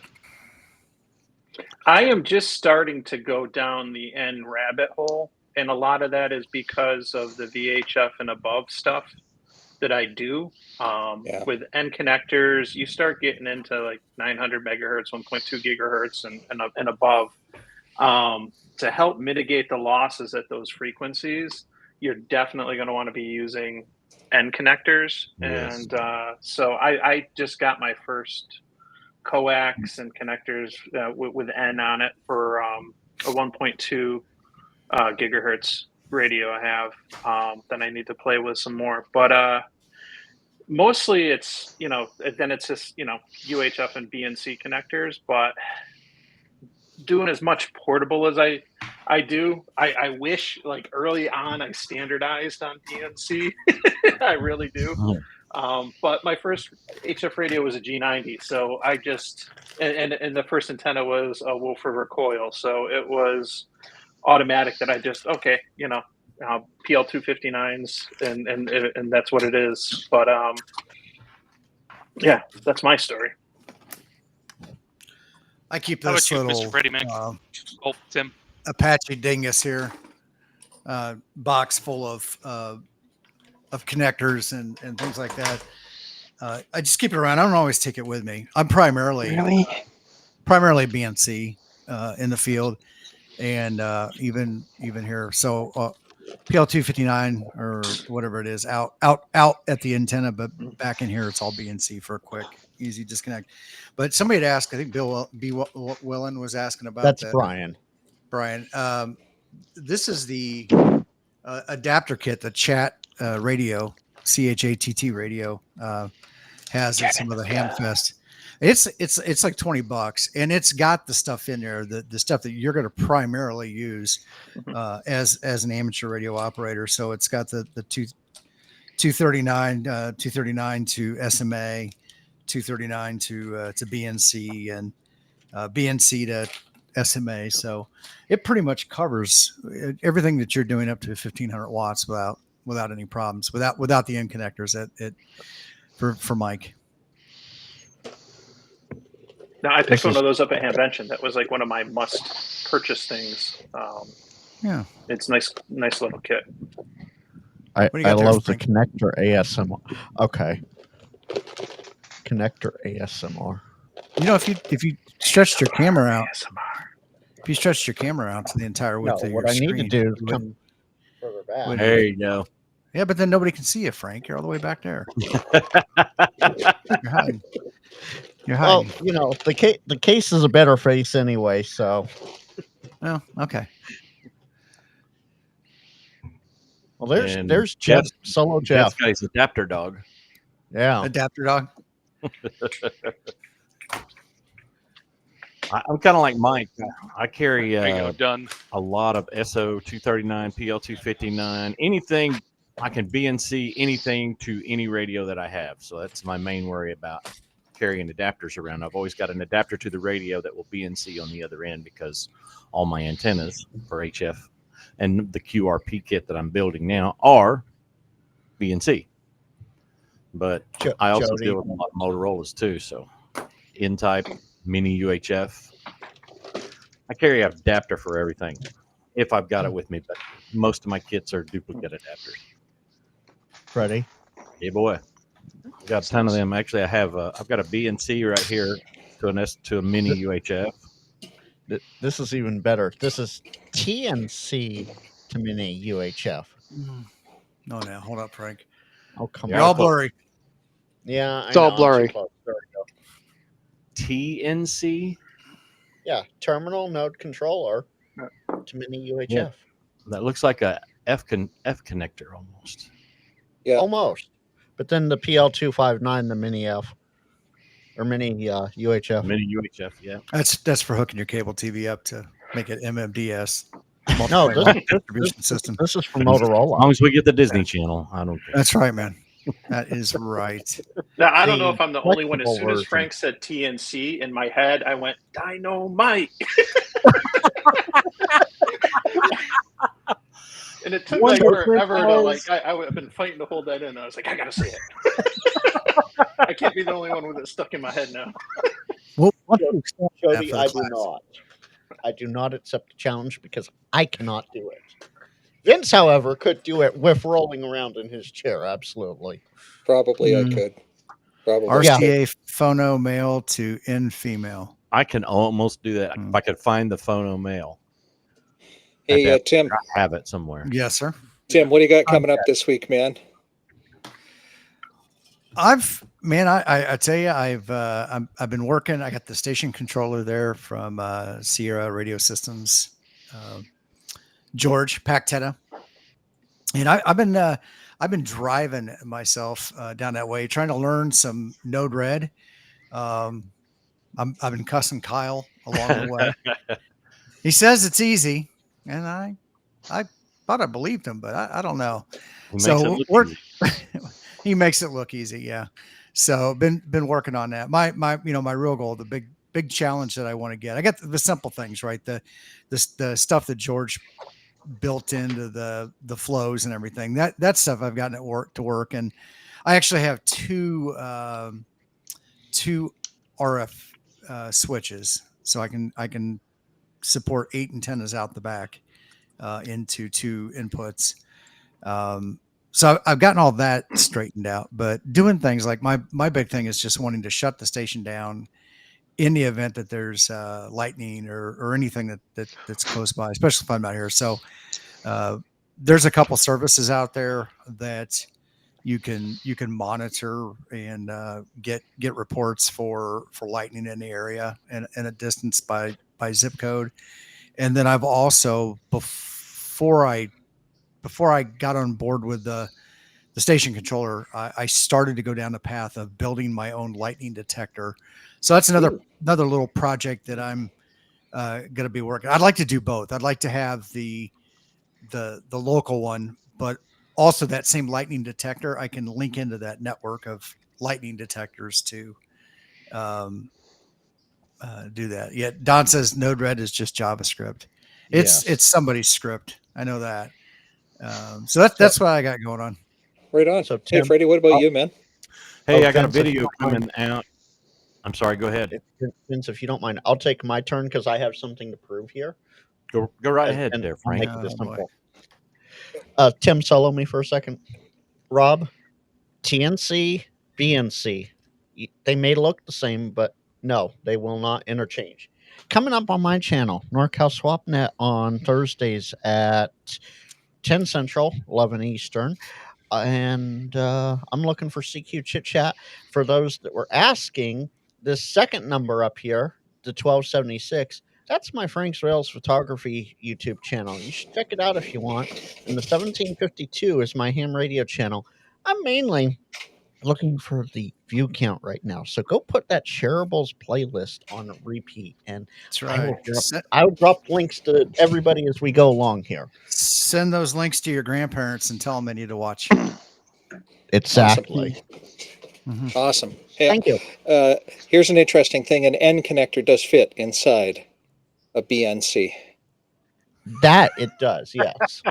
I am just starting to go down the N rabbit hole, and a lot of that is because of the VHF and above stuff that I do. With N connectors, you start getting into like 900 megahertz, 1.2 gigahertz, and above. To help mitigate the losses at those frequencies, you're definitely going to want to be using N connectors. Yes. And so I just got my first coax and connectors with N on it for a 1.2 gigahertz radio I have. Then I need to play with some more. But mostly it's, then it's just, UHF and BNC connectors. But doing as much portable as I do, I wish like early on I standardized on BNC. I really do. But my first HF radio was a G90, so I just and the first antenna was a Wolf River coil, so it was automatic that I just PL259s and that's what it is. But yeah, that's my story. I keep this little. Mr. Freddie Mac? Tim. Apache dingus here, box full of connectors and things like that. I just keep it around. I don't always take it with me. I'm primarily BNC in the field, and even here. So PL259 or whatever it is out at the antenna, but back in here it's all BNC for a quick, easy disconnect. But somebody had asked, I think Bill B. Willen was asking about That's that. Brian. This is the adapter kit, the chat radio, CHATT radio has at some of the Hamfest. It's like $20, and it's got the stuff in there, the stuff that you're going to primarily use as an amateur radio operator. So it's got the 239 to SMA, 239 to BNC, and BNC to SMA. So it pretty much covers everything that you're doing up to 1500 watts without any problems, without the end connectors for Mike. Now, I picked one of those up at Hamvention. That was like one of my must purchase things. Yeah, it's nice little kit. I love the connector ASMR. Okay, connector ASMR. You know, if you stretched your camera out, if you stretched your camera out to the entire width of your screen, what I need to do is come further back. There you go. Yeah, but then nobody can see you, Frank. You're all the way back there. You're hiding. Well, you know, the case is a better face anyway, so. Oh, okay. Well, there's Jeff, solo Jeff. That guy's adapter dog. Yeah. Adapter dog. I'm kind of like Mike. I carry done. a lot of SO 239, PL 259, anything I can BNC anything to any radio that I have. So that's my main worry about carrying adapters around. I've always got an adapter to the radio that will BNC on the other end because all my antennas for HF and the QRP kit that I'm building now are BNC. But I also deal with a lot of Motorola's too. So N-type, mini UHF. I carry an adapter for everything if I've got it with me, but most of my kits are duplicate adapters. Freddie? Yeah, boy. I've got a ton of them. Actually, I've got a BNC right here to a mini UHF. This is even better. This is TNC to mini UHF. No, now hold up, Frank. Oh, come You're on. all blurry. Yeah, it's all blurry. There we go. TNC? Yeah, terminal node controller to mini UHF. Yeah. That looks like a F connector almost. Yeah, almost. But then the PL259, the mini F or mini UHF. Mini UHF, yeah. That's for hooking your cable TV up to make it MMDS. No, distribution system. This is from Motorola. As long as we get the Disney Channel, I don't care. That's right, man. That is right. Now, I don't know if I'm the only one. As soon as Frank said TNC, in my head, I went, Dynamite. And it took like forever to like, I've been fighting to hold that in. I was like, I got to say it. I can't be the only one with it stuck in my head now. Well, Jody, I do not. I do not accept the challenge because I cannot do it. Vince, however, could do it with rolling around in his chair. Absolutely. Probably I could. Probably. RCA phono male to N female. I can almost do that if I could find the phono male. Hey, Tim. I have it somewhere. Yes, sir. Tim, what do you got coming up this week, man? I tell you, I've been working. I got the station controller there from Sierra Radio Systems, George Pactetta, and I've been driving myself down that way, trying to learn some Node Red. I've been cussing Kyle along the way. He says it's easy, and I thought I believed him, but I don't know. So he makes it look easy, yeah. So been working on that. My real goal, the big challenge that I want to get. I got the simple things, right? The stuff that George built into the flows and everything. That stuff I've gotten to work, and I actually have two RF switches, so I can support 8 antennas out the back into 2 inputs. So I've gotten all that straightened out, but doing things like my big thing is just wanting to shut the station down in the event that there's lightning or anything that's close by, especially if I'm out here. So there's a couple services out there that you can monitor and get reports for lightning in the area and a distance by zip code. And then I've also before I got on board with the station controller, I started to go down the path of building my own lightning detector. So that's another little project that I'm going to be working. I'd like to do both. I'd like to have the local one, but also that same lightning detector, I can link into that network of lightning detectors to do that. Yeah, Don says Node-RED is just JavaScript. It's somebody's script. I know that. So that's what I got going on. Right on. So, Hey, Tim, Freddie, what about you, man? Hey, Oh, I got a Vince, if you video don't mind- coming out. I'm sorry. Go ahead. Vince, if you don't mind, I'll take my turn because I have something to prove here. Go right And- ahead and there, I'll Frank. make it Oh, this boy. simple. Tim, solo me for a second. Rob, TNC, BNC. They may look the same, but no, they will not interchange. Coming up on my channel, NorCal SwapNet on Thursdays at 10 Central, 11 Eastern. And I'm looking for CQ Chit Chat. For those that were asking, this second number up here, the 1276, that's my Frank's Rails Photography YouTube channel. You should check it out if you want. And the 1752 is my ham radio channel. I'm mainly looking for the view count right now. So go put that shareables playlist on repeat, and That's right. I will drop links to everybody as we go along here. Send those links to your grandparents and tell them they need to watch. Exactly. Awesome. Hey, Thank you. Here's an interesting thing. An N connector does fit inside a BNC. That it does, yes.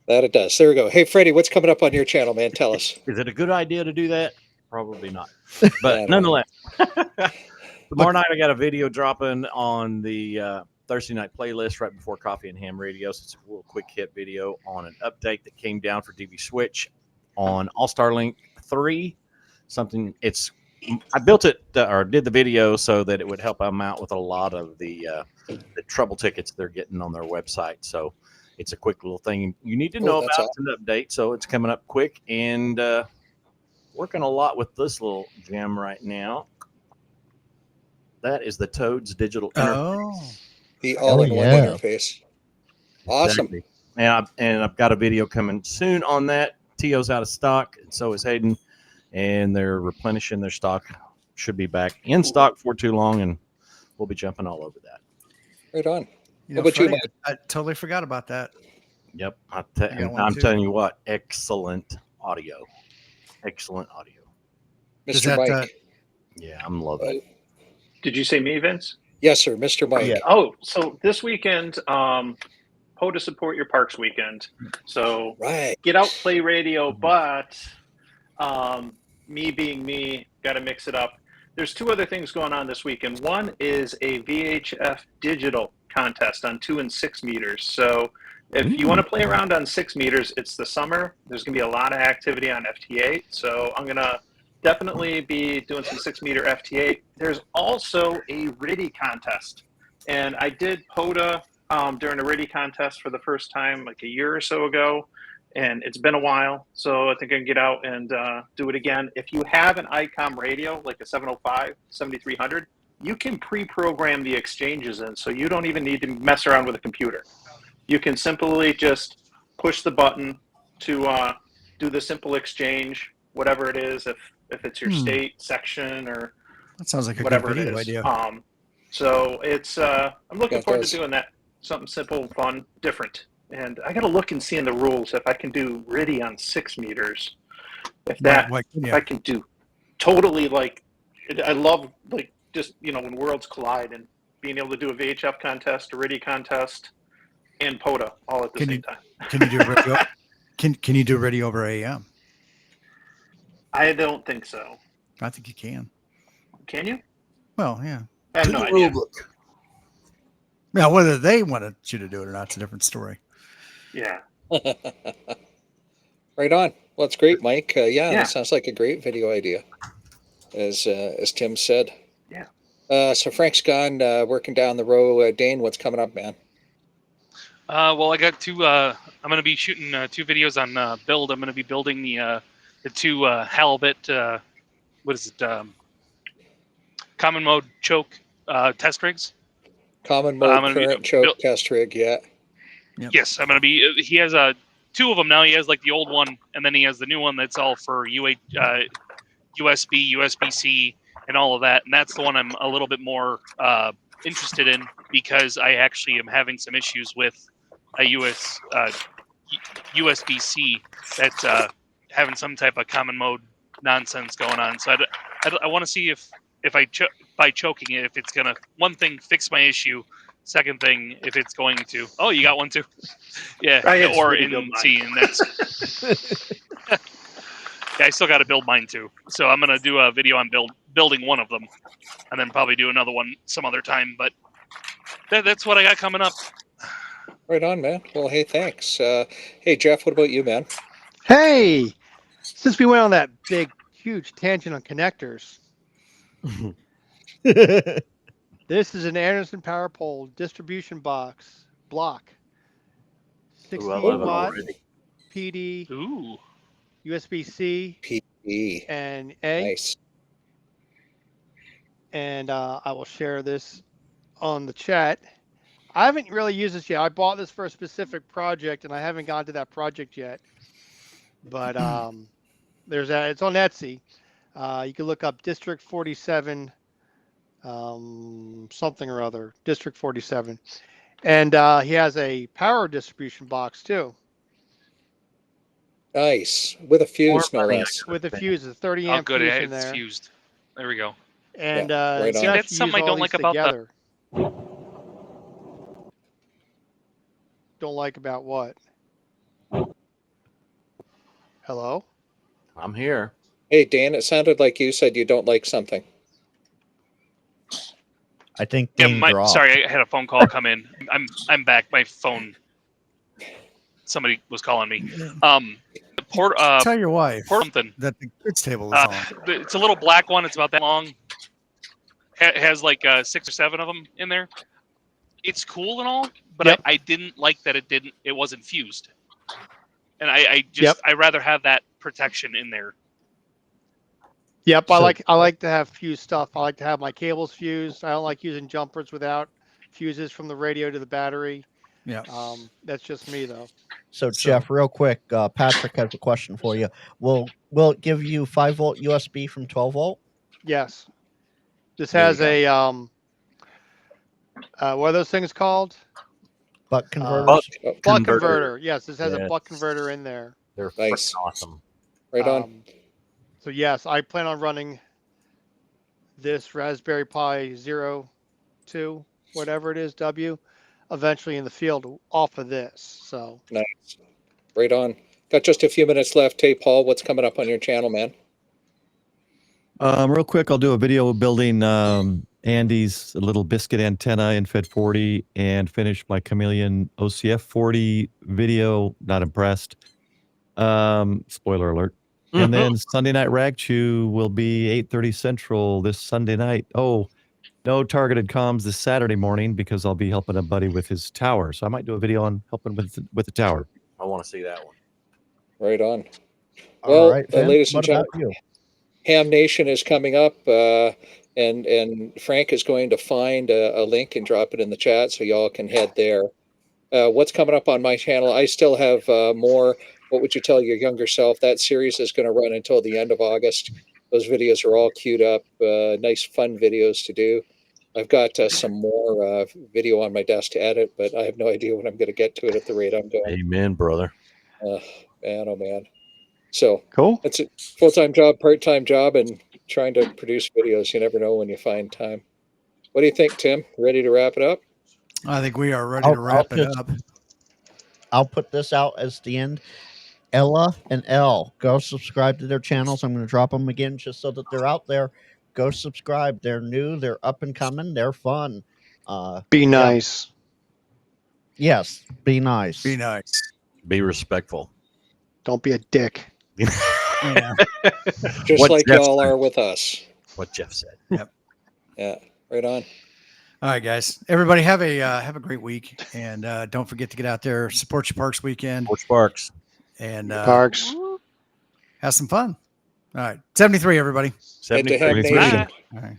That it does. There we go. Hey, Freddie, what's coming up on your channel, man? Tell us. Is it a good idea to do that? Probably not. I But don't know. nonetheless, tomorrow night I got a video dropping on the Thursday night playlist right before Coffee and Ham Radio. So it's a little quick hit video on an update that came down for DV Switch on All-Star Link 3. I built it or did the video so that it would help them out with a lot of the trouble tickets they're getting on their website. So it's a quick little thing you need to know about. Awesome. It's an update, so it's coming up quick, and working a lot with this little gem right now. That is the Toads digital interface. The all-in-one interface. Awesome. Exactly. And I've got a video coming soon on that. TO's out of stock, and so is Hayden, and they're replenishing their stock. Should be back in stock for too long, and we'll be jumping all over that. Right on. You know, What about you, Freddie, Mike? I totally forgot about that. Yep. got And one I'm too. telling you what, excellent audio. Excellent audio. Does Mr. that, Mike. Yeah, I'm loving it. Did you say me, Vince? Yes, sir. Mr. Mike. Yeah. Oh, so this weekend, POTA Support Your Parks weekend. So Right. get out, play radio, but me being me, got to mix it up. There's 2 other things going on this weekend. One is a VHF digital contest on 2 and 6 meters. So if you want to play around on 6 meters, it's the summer. There's going to be a lot of activity on FT8. So I'm going to definitely be doing some 6 meter FT8. There's also a RIDI contest. And I did POTA during a RIDI contest for the first time like a year or so ago. And it's been a while, so I think I can get out and do it again. If you have an ICOM radio, like a 705, 7300, you can pre-program the exchanges in, so you don't even need to mess around with a computer. You can simply just push the button to do the simple exchange, whatever it is, if it's your state, section, or That sounds like a whatever good it video is. idea. So it's I'm looking That forward does. to doing that. Something simple, fun, different. And I got to look and see in the rules if I can do RIDI on 6 meters. If that, if I can do totally like, I love like just, you know, when worlds collide and being able to do a VHF contest, a RIDI contest, and POTA all at the same time. Can you do radio? Can you do radio over AM? I don't think so. I think you can. Can you? Well, yeah. I have no idea. Now, whether they wanted you to do it or not, it's a different story. Yeah. Right on. Well, it's great, Mike. Yeah, Yeah. that sounds like a great video idea, as Tim said. Yeah. So Frank's gone, working down the row. Dane, what's coming up, man? Well, I got two. I'm going to be shooting 2 videos on build. I'm going to be building the 2 halibut. What is it? Common mode choke test rigs. Common mode current choke test rig. Yeah. Yep. Yes, I'm going to be. He has 2 of them now. He has like the old one, and then he has the new one that's all for USB, USB-C, and all of that. And that's the one I'm a little bit more interested in because I actually am having some issues with a USB-C that's having some type of common mode nonsense going on. So I want to see if by choking it, if it's gonna, one thing, fix my issue. Second thing, if it's going to, oh, you got one too, yeah, or in C, and that's. Yeah, I still got to build mine too. So I'm gonna do a video on building one of them, and then probably do another one some other time. But that's what I got coming up. Right on, man. Well, hey, thanks. Hey, Jeff, what about you, man? Hey, since we went on that big, huge tangent on connectors, this is an Anderson Power Pole distribution box block. 16 watt PD, USB-C, PD, and A. Nice. And I will share this on the chat. I haven't really used this yet. I bought this for a specific project, and I haven't gotten to that project yet. But there's that. It's on Etsy. You can look up District 47, something or other, District 47. And he has a power distribution box too. Nice. With a fuse, no less. With a fuse, a 30 amp fuse in there. It's fused. There we go. And right on. That's something I don't like about together. Don't like about what? Hello? I'm here. Hey, Dan, it sounded like you said you don't like something. I think sorry, I had a phone call come in. I'm back. My phone. Somebody was calling me. Tell your wife something that the kids table is on. It's a little black one. It's about that long. Has like 6 or 7 of them in there. It's cool and all, but I didn't like that it wasn't fused. And I rather have that protection in there. Yep, I like to have fused stuff. I like to have my cables fused. I don't like using jumpers without fuses from the radio to the battery. Yeah. That's just me though. So Jeff, real quick, Patrick has a question for you. Will it give you 5-volt USB from 12-volt? Yes. This has a what are those things called? Buck converters. Buck converter. Yes, this has a buck converter in there. They're nice. Awesome. Right on. So yes, I plan on running this Raspberry Pi 02, whatever it is, W, eventually in the field off of this. So nice. Right on. Got just a few minutes left. Hey, Paul, what's coming up on your channel, man? Real quick, I'll do a video building Andy's little biscuit antenna in Fed 40 and finish my Chameleon OCF 40 video. Not impressed. Spoiler alert. And then Sunday Night Rag Chew will be 8:30 Central this Sunday night. Oh, no targeted comms this Saturday morning because I'll be helping a buddy with his tower. So I might do a video on helping with the tower. I want to see that one. Right on. Well, all right, ladies and gentlemen, Ham Nation is coming up, and Frank is going to find a link and drop it in the chat so y'all can head there. What's coming up on my channel? I still have more. What would you tell your younger self? That series is going to run until the end of August. Those videos are all queued up. Nice, fun videos to do. I've got some more video on my desk to edit, but I have no idea when I'm going to get to it at the rate I'm going. Amen, brother. Man, oh man. So cool. It's a full-time job, part-time job, and trying to produce videos. You never know when you find time. What do you think, Tim? Ready to wrap it up? I think we are ready to wrap it up. I'll put this out as the end. Ella and Elle, go subscribe to their channels. I'm going to drop them again just so that they're out there. Go subscribe. They're new. They're up and coming. They're fun. Be nice. Yes, be nice. Be nice. Be respectful. Don't be a dick. Yeah. Just What like Jeff y'all said. are with us. What Jeff said. Yeah, right on. All right, guys. Everybody have a great week, and don't forget to get out there, support your parks weekend, Porch Parks. and Parks. have some fun. All right, 73, everybody. Head to Ham 73. Nation. All right.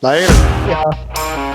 Later. Yeah.